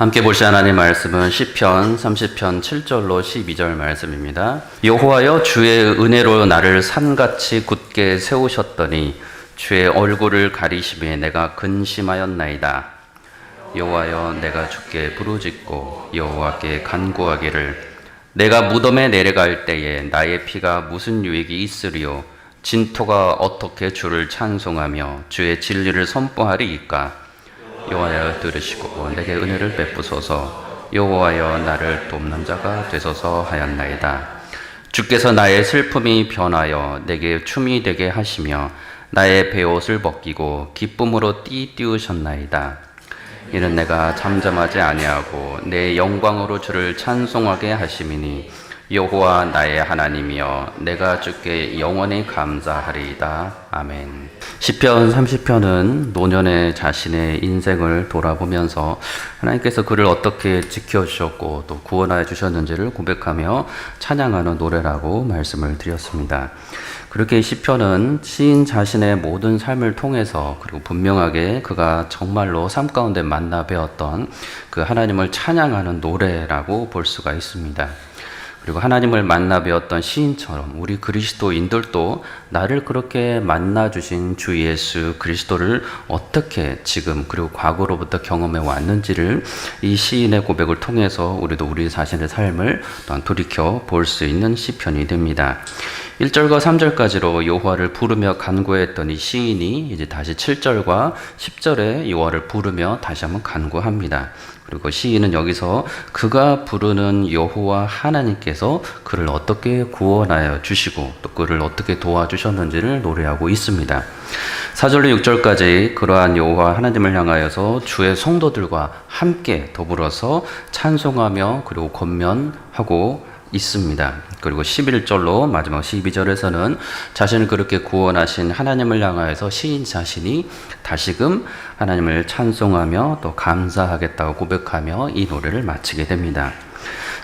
함께 보실 하나님 말씀은 시편 30편 7절로 12절 말씀입니다. 여호와여 주의 은혜로 나를 산같이 굳게 세우셨더니 주의 얼굴을 가리심에 내가 근심하였나이다. 여호와여 내가 주께 부르짖고 여호와께 간구하기를 내가 무덤에 내려갈 때에 나의 피가 무슨 유익이 있으리요 진토가 어떻게 주를 찬송하며 주의 진리를 선포하리이까. 여호와여 들으시고 내게 은혜를 베푸소서. 여호와여 나를 돕는 자가 되소서 하였나이다. 주께서 나의 슬픔이 변하여 내게 춤이 되게 하시며 나의 베옷을 벗기고 기쁨으로 띠띠우셨나이다. 이는 내가 잠잠하지 아니하고 내 영광으로 주를 찬송하게 하심이니 여호와 나의 하나님이여 내가 주께 영원히 감사하리이다. 아멘. 시편 30편은 노년의 자신의 인생을 돌아보면서 하나님께서 그를 어떻게 지켜주셨고 또 구원하여 주셨는지를 고백하며 찬양하는 노래라고 말씀을 드렸습니다. 그렇게 시편은 시인 자신의 모든 삶을 통해서 그리고 분명하게 그가 정말로 삶 가운데 만나 배웠던 그 하나님을 찬양하는 노래라고 볼 수가 있습니다. 그리고 하나님을 만나 배웠던 시인처럼 우리 그리스도인들도 나를 그렇게 만나 주신 주 예수 그리스도를 어떻게 지금 그리고 과거로부터 경험해 왔는지를 이 시인의 고백을 통해서 우리도 우리 자신의 삶을 또한 돌이켜 볼 수 있는 시편이 됩니다. 1절과 3절까지로 여호와를 부르며 간구했던 이 시인이 이제 다시 7절과 10절에 여호와를 부르며 다시 한번 간구합니다. 그리고 시인은 여기서 그가 부르는 여호와 하나님께서 그를 어떻게 구원하여 주시고 또 그를 어떻게 도와주셨는지를 노래하고 있습니다. 4절로 6절까지 그러한 여호와 하나님을 향하여서 주의 성도들과 함께 더불어서 찬송하며 그리고 권면하고 있습니다. 그리고 11절로 마지막 12절에서는 자신을 그렇게 구원하신 하나님을 향하여서 시인 자신이 다시금 하나님을 찬송하며 또 감사하겠다고 고백하며 이 노래를 마치게 됩니다.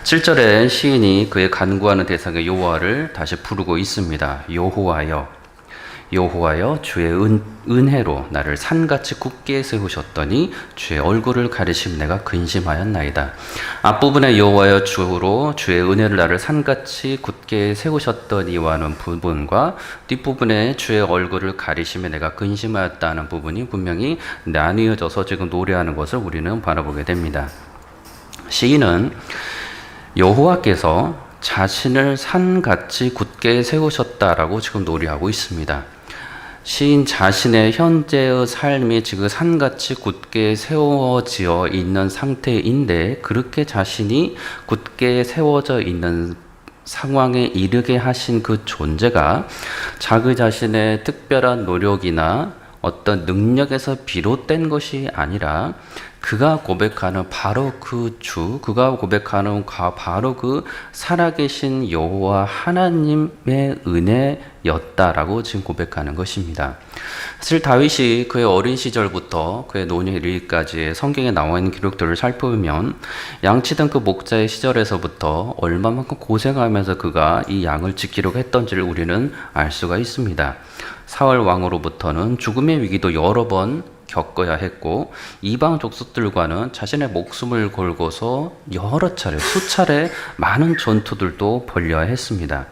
7절에 시인이 그의 간구하는 대상의 여호와를 다시 부르고 있습니다. 여호와여 여호와여 주의 은혜로 나를 산같이 굳게 세우셨더니 주의 얼굴을 가리심 내가 근심하였나이다. 앞부분에 여호와여 주로 주의 은혜로 나를 산같이 굳게 세우셨더니와는 부분과 뒷부분에 주의 얼굴을 가리심에 내가 근심하였다는 부분이 분명히 나뉘어져서 지금 노래하는 것을 우리는 바라보게 됩니다. 시인은 여호와께서 자신을 산같이 굳게 세우셨다라고 지금 노래하고 있습니다. 시인 자신의 현재의 삶이 지금 산같이 굳게 세워져 있는 상태인데 그렇게 자신이 굳게 세워져 있는 상황에 이르게 하신 그 존재가 자기 자신의 특별한 노력이나 어떤 능력에서 비롯된 것이 아니라 그가 고백하는 바로 그 주, 그가 고백하는 바로 그 살아계신 여호와 하나님의 은혜였다라고 지금 고백하는 것입니다. 사실 다윗이 그의 어린 시절부터 그의 노년에 이르기까지의 성경에 나와 있는 기록들을 살펴보면 양치던 그 목자의 시절에서부터 얼마만큼 고생하면서 그가 이 양을 지키려고 했던지를 우리는 알 수가 있습니다. 사울 왕으로부터는 죽음의 위기도 여러 번 겪어야 했고 이방 족속들과는 자신의 목숨을 걸고서 여러 차례 수차례 많은 전투들도 벌여야 했습니다.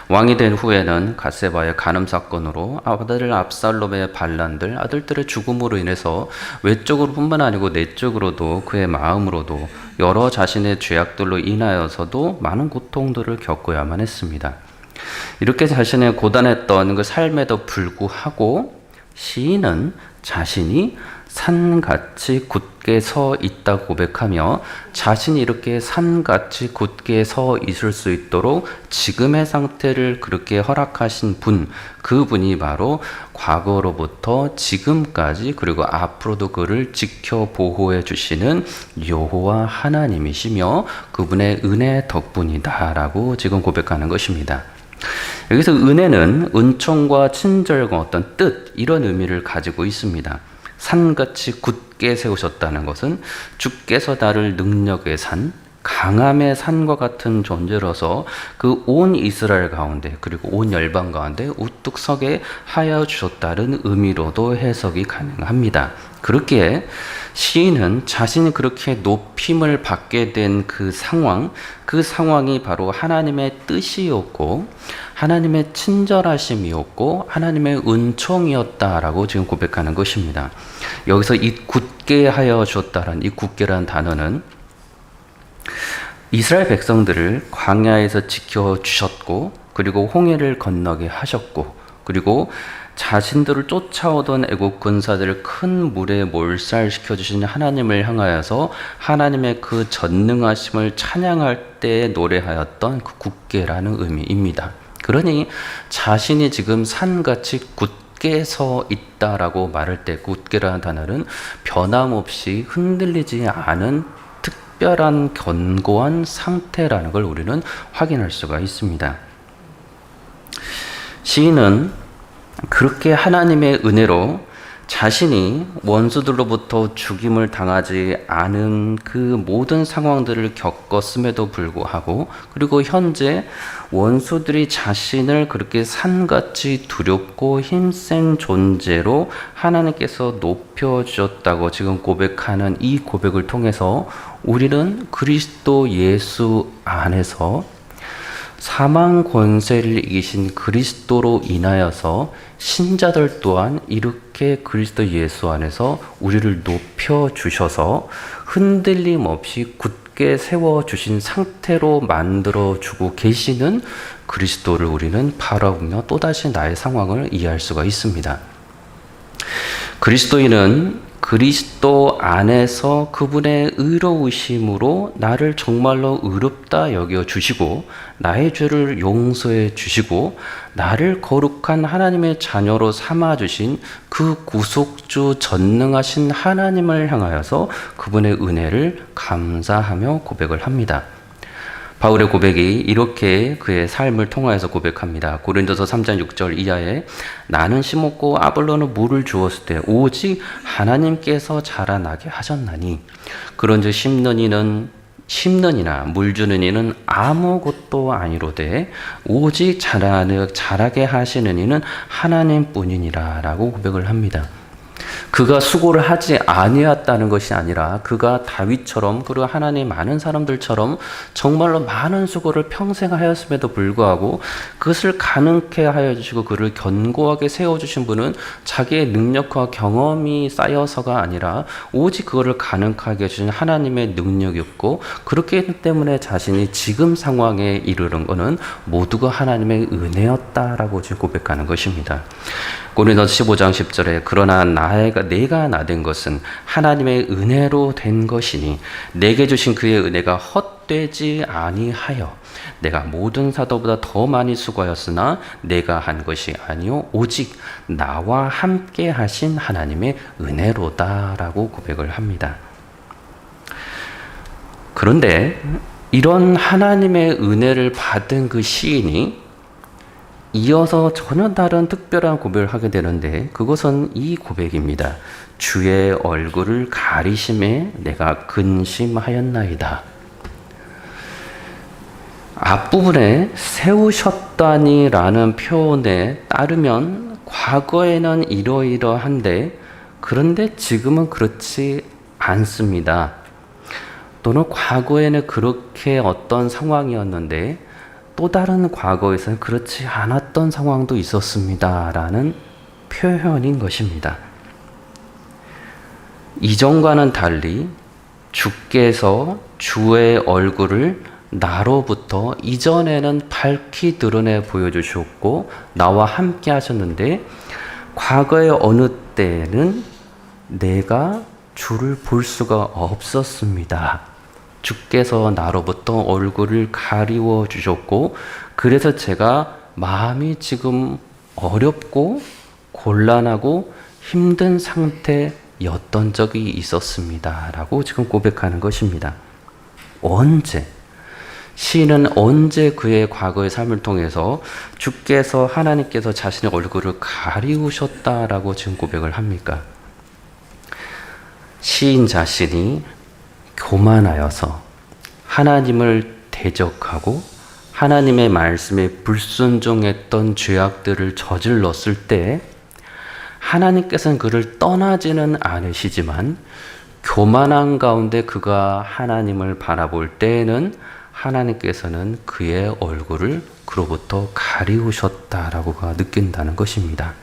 왕이 된 후에는 갓세바의 간음 사건으로 아들 압살롬의 반란들 아들들의 죽음으로 인해서 외적으로 뿐만 아니고 내적으로도 그의 마음으로도 여러 자신의 죄악들로 인하여서도 많은 고통들을 겪어야만 했습니다. 이렇게 자신의 고단했던 그 삶에도 불구하고 시인은 자신이 산같이 굳게 서 있다고 고백하며 자신이 이렇게 산같이 굳게 서 있을 수 있도록 지금의 상태를 그렇게 허락하신 분, 그분이 바로 과거로부터 지금까지 그리고 앞으로도 그를 지켜 보호해 주시는 여호와 하나님이시며 그분의 은혜 덕분이다라고 지금 고백하는 것입니다. 여기서 은혜는 은총과 친절과 어떤 뜻 이런 의미를 가지고 있습니다. 산같이 굳게 세우셨다는 것은 주께서 나를 능력의 산, 강함의 산과 같은 존재로서 그 온 이스라엘 가운데 그리고 온 열방 가운데 우뚝 서게 하여 주셨다는 의미로도 해석이 가능합니다. 그렇기에 시인은 자신이 그렇게 높임을 받게 된 그 상황이 바로 하나님의 뜻이었고 하나님의 친절하심이었고 하나님의 은총이었다라고 지금 고백하는 것입니다. 여기서 이 굳게 하여 주었다라는 이 굳게라는 단어는 이스라엘 백성들을 광야에서 지켜주셨고 그리고 홍해를 건너게 하셨고 그리고 자신들을 쫓아오던 애국 군사들을 큰 물에 몰살시켜 주신 하나님을 향하여서 하나님의 그 전능하심을 찬양할 때 노래하였던 그 굳게라는 의미입니다. 그러니 자신이 지금 산같이 굳게 서 있다라고 말할 때 굳게라는 단어는 변함없이 흔들리지 않은 특별한 견고한 상태라는 걸 우리는 확인할 수가 있습니다. 시인은 그렇게 하나님의 은혜로 자신이 원수들로부터 죽임을 당하지 않은 그 모든 상황들을 겪었음에도 불구하고 그리고 현재 원수들이 자신을 그렇게 산같이 두렵고 힘센 존재로 하나님께서 높여주셨다고 지금 고백하는 이 고백을 통해서 우리는 그리스도 예수 안에서 사망 권세를 이기신 그리스도로 인하여서 신자들 또한 이렇게 그리스도 예수 안에서 우리를 높여주셔서 흔들림 없이 굳게 세워주신 상태로 만들어주고 계시는 그리스도를 우리는 바라보며 또다시 나의 상황을 이해할 수가 있습니다. 그리스도인은 그리스도 안에서 그분의 의로우심으로 나를 정말로 의롭다 여겨주시고 나의 죄를 용서해 주시고 나를 거룩한 하나님의 자녀로 삼아주신 그 구속주 전능하신 하나님을 향하여서 그분의 은혜를 감사하며 고백을 합니다. 바울의 고백이 이렇게 그의 삶을 통하여서 고백합니다. 고린도서 3장 6절 이하에 나는 심었고 아볼로는 물을 주었을 때 오직 하나님께서 자라나게 하셨나니 그런즉 심는 이나 물 주는 이는 아무것도 아니로되 오직 자라게 하시는 이는 하나님뿐이니라 라고 고백을 합니다. 그가 수고를 하지 아니었다는 것이 아니라 그가 다윗처럼 그리고 하나님 많은 사람들처럼 정말로 많은 수고를 평생 하였음에도 불구하고 그것을 가능케 하여 주시고 그를 견고하게 세워주신 분은 자기의 능력과 경험이 쌓여서가 아니라 오직 그거를 가능하게 해주신 하나님의 능력이었고 그렇기 때문에 자신이 지금 상황에 이르는 것은 모두가 하나님의 은혜였다라고 지금 고백하는 것입니다. 고린도서 15장 10절에 그러나 내가 나된 것은 하나님의 은혜로 된 것이니 내게 주신 그의 은혜가 헛되지 아니하여 내가 모든 사도보다 더 많이 수고하였으나 내가 한 것이 아니요 오직 나와 함께 하신 하나님의 은혜로다라고 고백을 합니다. 그런데 이런 하나님의 은혜를 받은 그 시인이 이어서 전혀 다른 특별한 고백을 하게 되는데 그것은 이 고백입니다. 주의 얼굴을 가리심에 내가 근심하였나이다. 앞부분에 세우셨다니라는 표현에 따르면 과거에는 이러이러한데 그런데 지금은 그렇지 않습니다. 또는 과거에는 그렇게 어떤 상황이었는데 또 다른 과거에서는 그렇지 않았던 상황도 있었습니다. 라는 표현인 것입니다. 이전과는 달리 주께서 주의 얼굴을 나로부터 이전에는 밝히 드러내 보여주셨고 나와 함께 하셨는데 과거의 어느 때에는 내가 주를 볼 수가 없었습니다. 주께서 나로부터 얼굴을 가리워 주셨고 그래서 제가 마음이 지금 어렵고 곤란하고 힘든 상태였던 적이 있었습니다. 라고 지금 고백하는 것입니다. 언제? 시인은 언제 그의 과거의 삶을 통해서 주께서 하나님께서 자신의 얼굴을 가리우셨다라고 지금 고백을 합니까? 시인 자신이 교만하여서 하나님을 대적하고 하나님의 말씀에 불순종했던 죄악들을 저질렀을 때 하나님께서는 그를 떠나지는 않으시지만 교만한 가운데 그가 하나님을 바라볼 때에는 하나님께서는 그의 얼굴을 그로부터 가리우셨다라고 그가 느낀다는 것입니다.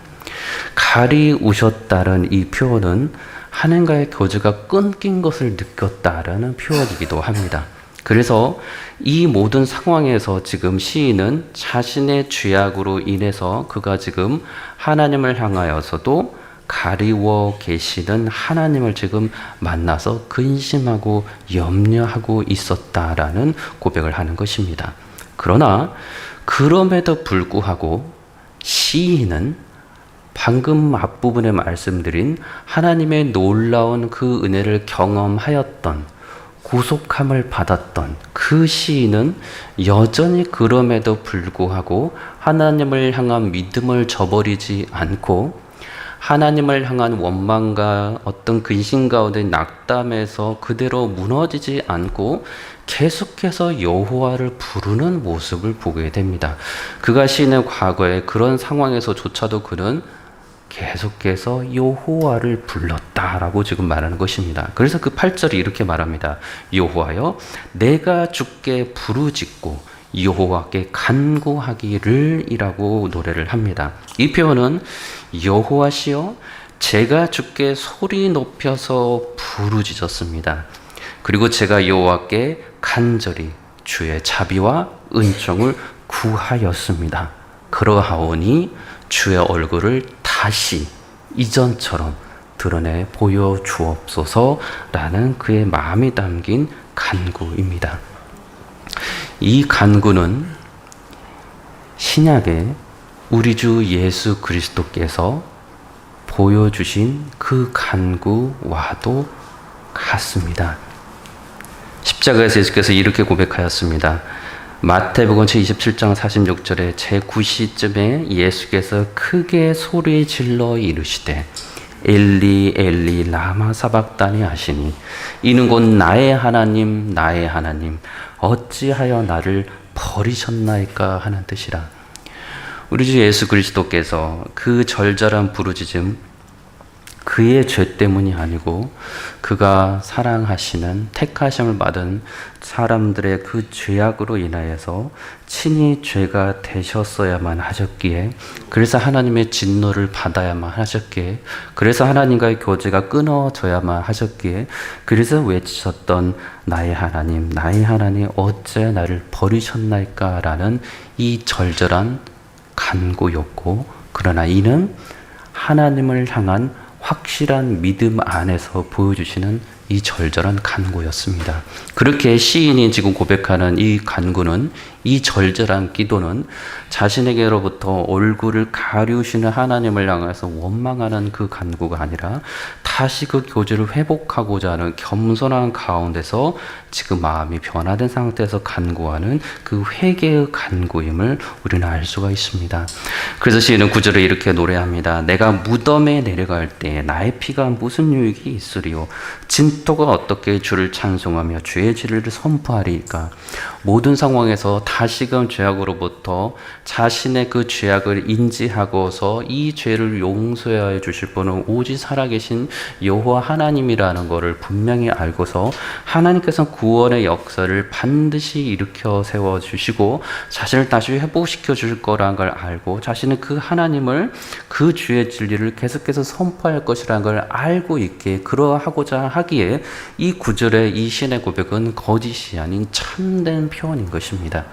가리우셨다는 이 표현은 하나님과의 교제가 끊긴 것을 느꼈다라는 표현이기도 합니다. 그래서 이 모든 상황에서 지금 시인은 자신의 죄악으로 인해서 그가 지금 하나님을 향하여서도 가리워 계시는 하나님을 지금 만나서 근심하고 염려하고 있었다라는 고백을 하는 것입니다. 그러나 그럼에도 불구하고 시인은 방금 앞부분에 말씀드린 하나님의 놀라운 그 은혜를 경험하였던, 구속함을 받았던 그 시인은 여전히 그럼에도 불구하고 하나님을 향한 믿음을 저버리지 않고 하나님을 향한 원망과 어떤 근심 가운데 낙담에서 그대로 무너지지 않고 계속해서 여호와를 부르는 모습을 보게 됩니다. 그가 시인의 과거에 그런 상황에서조차도 그는 계속해서 여호와를 불렀다라고 지금 말하는 것입니다. 그래서 그 8절이 이렇게 말합니다. 여호와여, 내가 주께 부르짖고 여호와께 간구하기를 이라고 노래를 합니다. 이 표현은 여호와시여, 제가 주께 소리 높여서 부르짖었습니다. 그리고 제가 여호와께 간절히 주의 자비와 은총을 구하였습니다. 그러하오니 주의 얼굴을 다시 이전처럼 드러내 보여주옵소서라는 그의 마음이 담긴 간구입니다. 이 간구는 신약에 우리 주 예수 그리스도께서 보여주신 그 간구와도 같습니다. 십자가에서 예수께서 이렇게 고백하였습니다. 마태복음 제27장 46절에 제9시쯤에 예수께서 크게 소리 질러 이르시되 엘리 엘리 라마 사박다니 하시니 이는 곧 나의 하나님 나의 하나님 어찌하여 나를 버리셨나이까 하는 뜻이라. 우리 주 예수 그리스도께서 그 절절한 부르짖음, 그의 죄 때문이 아니고 그가 사랑하시는 택하심을 받은 사람들의 그 죄악으로 인하여서 친히 죄가 되셨어야만 하셨기에, 그래서 하나님의 진노를 받아야만 하셨기에, 그래서 하나님과의 교제가 끊어져야만 하셨기에, 그래서 외치셨던 나의 하나님 어째 나를 버리셨나이까 라는 이 절절한 간구였고, 그러나 이는 하나님을 향한 확실한 믿음 안에서 보여주시는 이 절절한 간구였습니다. 그렇게 시인이 지금 고백하는 이 간구는, 이 절절한 기도는 자신에게로부터 얼굴을 가리우시는 하나님을 향해서 원망하는 그 간구가 아니라 다시 그 교제를 회복하고자 하는 겸손한 가운데서 지금 마음이 변화된 상태에서 간구하는 그 회개의 간구임을 우리는 알 수가 있습니다. 그래서 시인은 9절에 이렇게 노래합니다. 내가 무덤에 내려갈 때 나의 피가 무슨 유익이 있으리요? 진토가 어떻게 주를 찬송하며 주의 진리를 선포하리까? 모든 상황에서 다시금 죄악으로부터 자신의 그 죄악을 인지하고서 이 죄를 용서해 주실 분은 오직 살아계신 여호와 하나님이라는 것을 분명히 알고서 하나님께서 구원의 역사를 반드시 일으켜 세워주시고 자신을 다시 회복시켜 줄 거라는 걸 알고 자신은 그 하나님을, 그 주의 진리를 계속해서 선포할 것이라는 걸 알고 있게 그러하고자 하기에 이 구절의 이 신의 고백은 거짓이 아닌 참된 표현인 것입니다.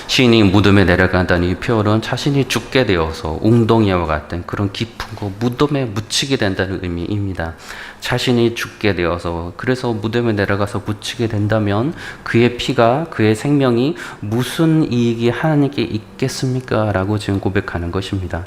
시인이 무덤에 내려간다는 이 표현은 자신이 죽게 되어서 웅덩이와 같은 그런 깊은 곳 무덤에 묻히게 된다는 의미입니다. 자신이 죽게 되어서, 그래서 무덤에 내려가서 묻히게 된다면 그의 피가, 그의 생명이 무슨 이익이 하나님께 있겠습니까? 라고 지금 고백하는 것입니다.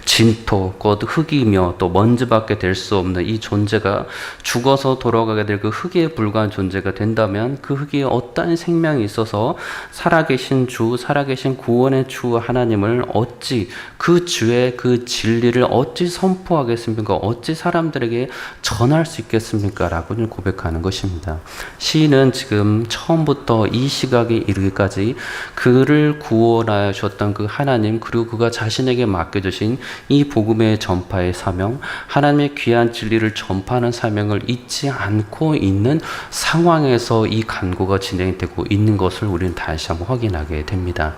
진토, 곧 흙이며 또 먼지밖에 될 수 없는 이 존재가 죽어서 돌아가게 될 그 흙에 불과한 존재가 된다면 그 흙에 어떠한 생명이 있어서 살아계신 주, 살아계신 구원의 주 하나님을 어찌 그 주의 그 진리를 어찌 선포하겠습니까? 어찌 사람들에게 전할 수 있겠습니까? 라고 고백하는 것입니다. 시인은 지금 처음부터 이 시각에 이르기까지 그를 구원하여 주셨던 그 하나님, 그리고 그가 자신에게 맡겨주신 이 복음의 전파의 사명, 하나님의 귀한 진리를 전파하는 사명을 잊지 않고 있는 상황에서 이 간구가 진행되고 있는 것을 우리는 다시 한번 확인하게 됩니다.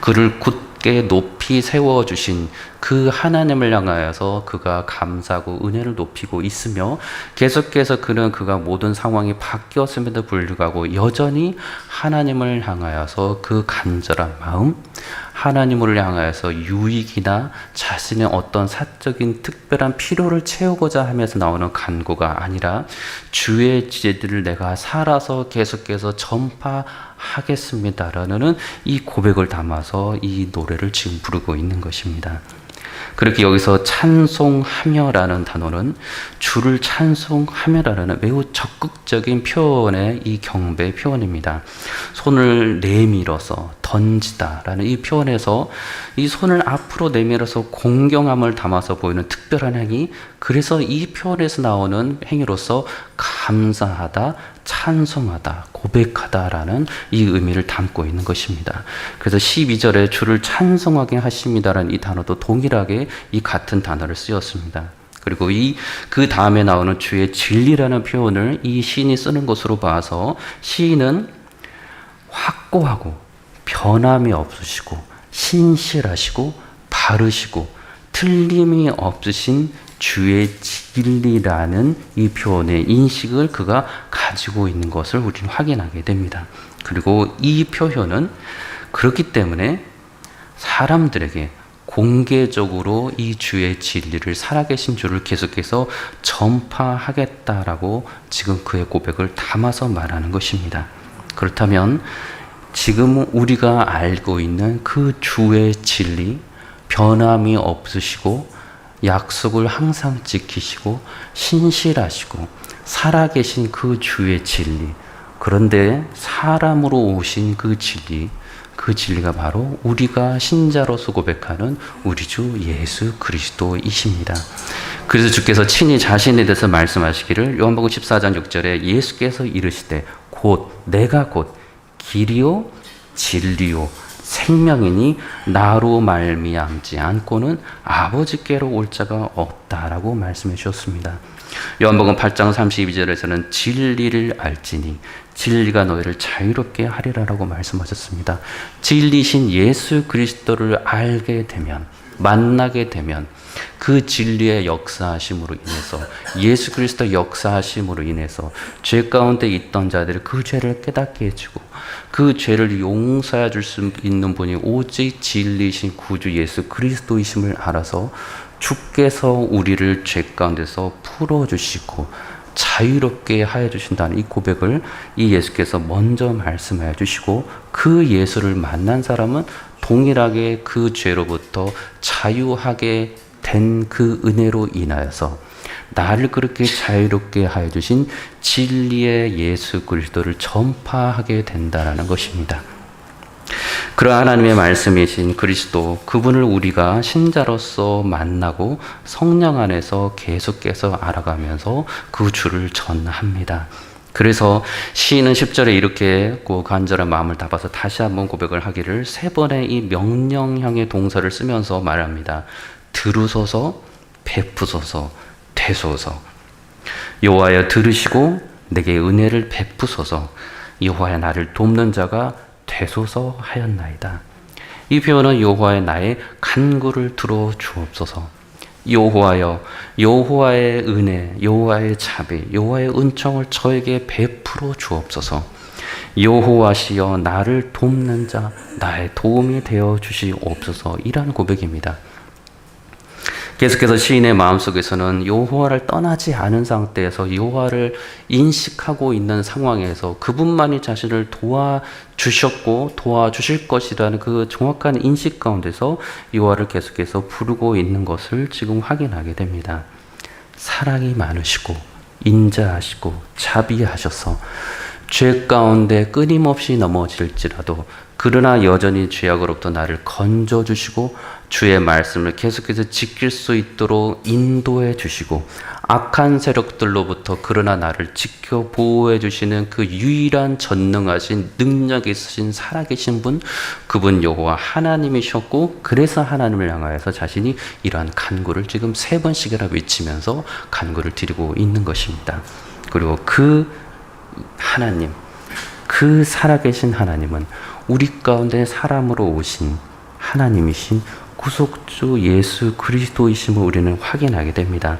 그를 굳게 높이 세워주신 그 하나님을 향하여서 그가 감사하고 은혜를 높이고 있으며, 계속해서 그가 모든 상황이 바뀌었음에도 불구하고 여전히 하나님을 향하여서 그 간절한 마음, 하나님을 향하여서 유익이나 자신의 어떤 사적인 특별한 필요를 채우고자 하면서 나오는 간구가 아니라 주의 지혜들을 내가 살아서 계속해서 전파하겠습니다라는 이 고백을 담아서 이 노래를 지금 부르고 있는 것입니다. 그렇게 여기서 찬송하며라는 단어는 주를 찬송하며라는 매우 적극적인 표현의 이 경배 표현입니다. 손을 내밀어서 던지다라는 이 표현에서 이 손을 앞으로 내밀어서 공경함을 담아서 보이는 특별한 행위, 그래서 이 표현에서 나오는 행위로서 감사하다, 찬송하다, 고백하다라는 이 의미를 담고 있는 것입니다. 그래서 12절에 주를 찬송하게 하십니다라는 이 단어도 동일하게 이 같은 단어를 쓰였습니다. 그리고 그 다음에 나오는 주의 진리라는 표현을 이 시인이 쓰는 것으로 봐서 시인은 확고하고 변함이 없으시고 신실하시고 바르시고 틀림이 없으신 주의 진리라는 이 표현의 인식을 그가 가지고 있는 것을 우리는 확인하게 됩니다. 그리고 이 표현은 그렇기 때문에 사람들에게 공개적으로 이 주의 진리를 살아계신 주를 계속해서 전파하겠다라고 지금 그의 고백을 담아서 말하는 것입니다. 그렇다면 지금 우리가 알고 있는 그 주의 진리, 변함이 없으시고 약속을 항상 지키시고 신실하시고 살아계신 그 주의 진리, 그런데 사람으로 오신 그 진리가 바로 우리가 신자로서 고백하는 우리 주 예수 그리스도이십니다. 그래서 주께서 친히 자신에 대해서 말씀하시기를 요한복음 14장 6절에 예수께서 이르시되 내가 곧 길이요 진리요 생명이니 나로 말미암지 않고는 아버지께로 올 자가 없다라고 말씀해 주셨습니다. 요한복음 8장 32절에서는 진리를 알지니 진리가 너희를 자유롭게 하리라라고 말씀하셨습니다. 진리신 예수 그리스도를 알게 되면, 만나게 되면 그 진리의 역사하심으로 인해서, 예수 그리스도 역사하심으로 인해서 죄 가운데 있던 자들이 그 죄를 깨닫게 해주고 그 죄를 용서해 줄 수 있는 분이 오직 진리신 구주 예수 그리스도이심을 알아서 주께서 우리를 죄 가운데서 풀어주시고 자유롭게 하여 주신다는 이 고백을 이 예수께서 먼저 말씀해 주시고, 그 예수를 만난 사람은 동일하게 그 죄로부터 자유하게 된 그 은혜로 인하여서 나를 그렇게 자유롭게 하여 주신 진리의 예수 그리스도를 전파하게 된다는 것입니다. 그러한 하나님의 말씀이신 그리스도, 그분을 우리가 신자로서 만나고 성령 안에서 계속해서 알아가면서 그 주를 전합니다. 그래서 시인은 10절에 이렇게 간절한 마음을 담아서 다시 한번 고백을 하기를 3번의 이 명령형의 동사를 쓰면서 말합니다. 들으소서, 베푸소서, 되소서. 여호와여 들으시고 내게 은혜를 베푸소서. 여호와여 나를 돕는 자가 되소서 하였나이다. 이 표현은 여호와의 나의 간구를 들어 주옵소서. 여호와여, 여호와의 은혜, 여호와의 자비, 여호와의 은총을 저에게 베풀어 주옵소서. 여호와시여 나를 돕는 자, 나의 도움이 되어 주시옵소서. 이란 고백입니다. 계속해서 시인의 마음속에서는 여호와를 떠나지 않은 상태에서 여호와를 인식하고 있는 상황에서 그분만이 자신을 도와주셨고 도와주실 것이라는 그 정확한 인식 가운데서 여호와를 계속해서 부르고 있는 것을 지금 확인하게 됩니다. 사랑이 많으시고 인자하시고 자비하셔서 죄 가운데 끊임없이 넘어질지라도 그러나 여전히 죄악으로부터 나를 건져주시고 주의 말씀을 계속해서 지킬 수 있도록 인도해 주시고 악한 세력들로부터 그러나 나를 지켜 보호해 주시는 그 유일한 전능하신 능력 있으신 살아계신 분, 그분 여호와 하나님이셨고, 그래서 하나님을 향하여서 자신이 이러한 간구를 지금 3번씩이나 외치면서 간구를 드리고 있는 것입니다. 그리고 그 하나님, 그 살아계신 하나님은 우리 가운데 사람으로 오신 하나님이신 구속주 예수 그리스도이심을 우리는 확인하게 됩니다.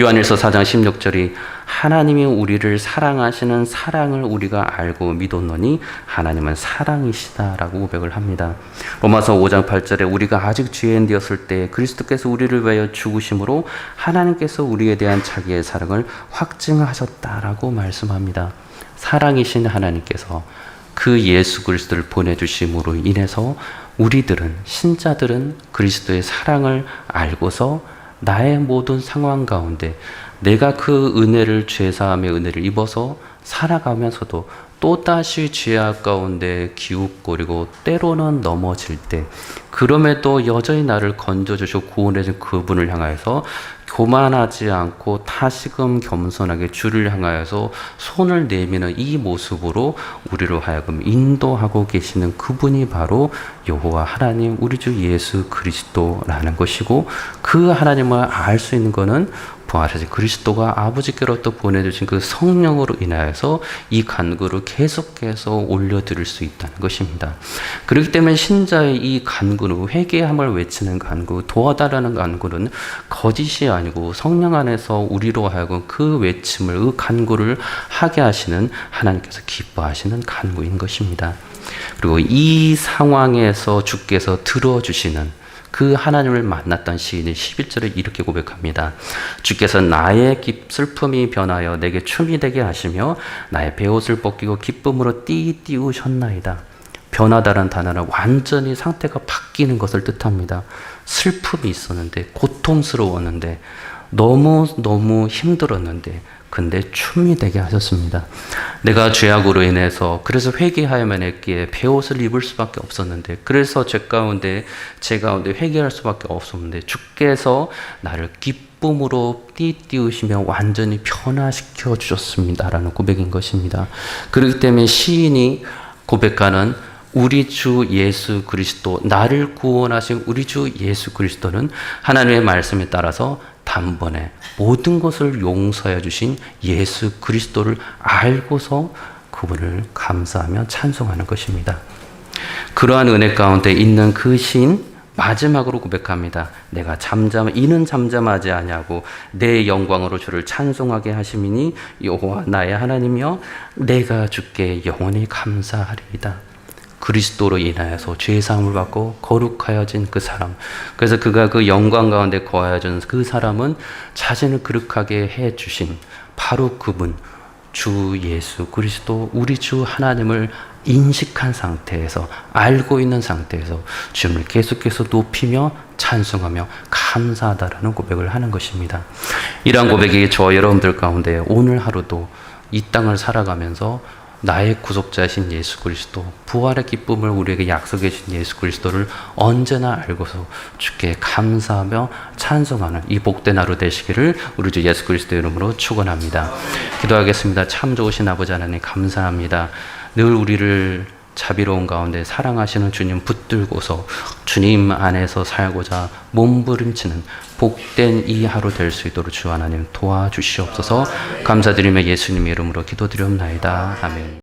요한일서 4장 16절이 하나님이 우리를 사랑하시는 사랑을 우리가 알고 믿었노니 하나님은 사랑이시다라고 고백을 합니다. 로마서 5장 8절에 우리가 아직 죄인 되었을 때 그리스도께서 우리를 위하여 죽으심으로 하나님께서 우리에 대한 자기의 사랑을 확증하셨다라고 말씀합니다. 사랑이신 하나님께서 그 예수 그리스도를 보내주심으로 인해서 우리들은, 신자들은 그리스도의 사랑을 알고서 나의 모든 상황 가운데 내가 그 은혜를, 죄사함의 은혜를 입어서 살아가면서도 또다시 죄악 가운데 기웃거리고 때로는 넘어질 때, 그럼에도 여전히 나를 건져주시고 구원해준 그분을 향하여서 교만하지 않고 다시금 겸손하게 주를 향하여서 손을 내미는 이 모습으로 우리로 하여금 인도하고 계시는 그분이 바로 여호와 하나님, 우리 주 예수 그리스도라는 것이고, 그 하나님을 알 수 있는 것은 부활하신 그리스도가 아버지께로부터 보내주신 그 성령으로 인하여서 이 간구를 계속해서 올려드릴 수 있다는 것입니다. 그렇기 때문에 신자의 이 간구는, 회개함을 외치는 간구, 도와달라는 간구는 거짓이 아니고 성령 안에서 우리로 하여금 그 외침을, 그 간구를 하게 하시는 하나님께서 기뻐하시는 간구인 것입니다. 그리고 이 상황에서 주께서 들어주시는 그 하나님을 만났던 시인이 11절에 이렇게 고백합니다. 주께서 나의 슬픔이 변하여 내게 춤이 되게 하시며 나의 베옷을 벗기고 기쁨으로 띠우셨나이다. 변하다라는 단어는 완전히 상태가 바뀌는 것을 뜻합니다. 슬픔이 있었는데, 고통스러웠는데, 너무 힘들었는데, 근데 춤이 되게 하셨습니다. 내가 죄악으로 인해서, 그래서 회개하여야만 했기에 베옷을 입을 수밖에 없었는데, 그래서 제 가운데 회개할 수밖에 없었는데, 주께서 나를 기쁨으로 띠우시며 완전히 변화시켜 주셨습니다라는 고백인 것입니다. 그렇기 때문에 시인이 고백하는 우리 주 예수 그리스도, 나를 구원하신 우리 주 예수 그리스도는 하나님의 말씀에 따라서 단번에 모든 것을 용서해 주신 예수 그리스도를 알고서 그분을 감사하며 찬송하는 것입니다. 그러한 은혜 가운데 있는 그 시인 마지막으로 고백합니다. 이는 잠잠하지 아니하고 내 영광으로 주를 찬송하게 하심이니 여호와 나의 하나님이여 내가 주께 영원히 감사하리이다. 그리스도로 인하여서 죄사함을 받고 거룩하여진 그 사람, 그래서 그가 그 영광 가운데 거하여진 그 사람은 자신을 거룩하게 해주신 바로 그분, 주 예수 그리스도, 우리 주 하나님을 인식한 상태에서, 알고 있는 상태에서 주님을 계속해서 높이며 찬송하며 감사하다라는 고백을 하는 것입니다. 이러한 고백이 저 여러분들 가운데 오늘 하루도 이 땅을 살아가면서 나의 구속자이신 예수 그리스도, 부활의 기쁨을 우리에게 약속해 주신 예수 그리스도를 언제나 알고서 주께 감사하며 찬송하는 이 복된 하루 되시기를 우리 주 예수 그리스도의 이름으로 축원합니다. 기도하겠습니다. 참 좋으신 아버지 하나님 감사합니다. 늘 우리를 자비로운 가운데 사랑하시는 주님 붙들고서 주님 안에서 살고자 몸부림치는 복된 이 하루 될 수 있도록 주 하나님 도와주시옵소서. 감사드리며 예수님의 이름으로 기도드리옵나이다. 아멘.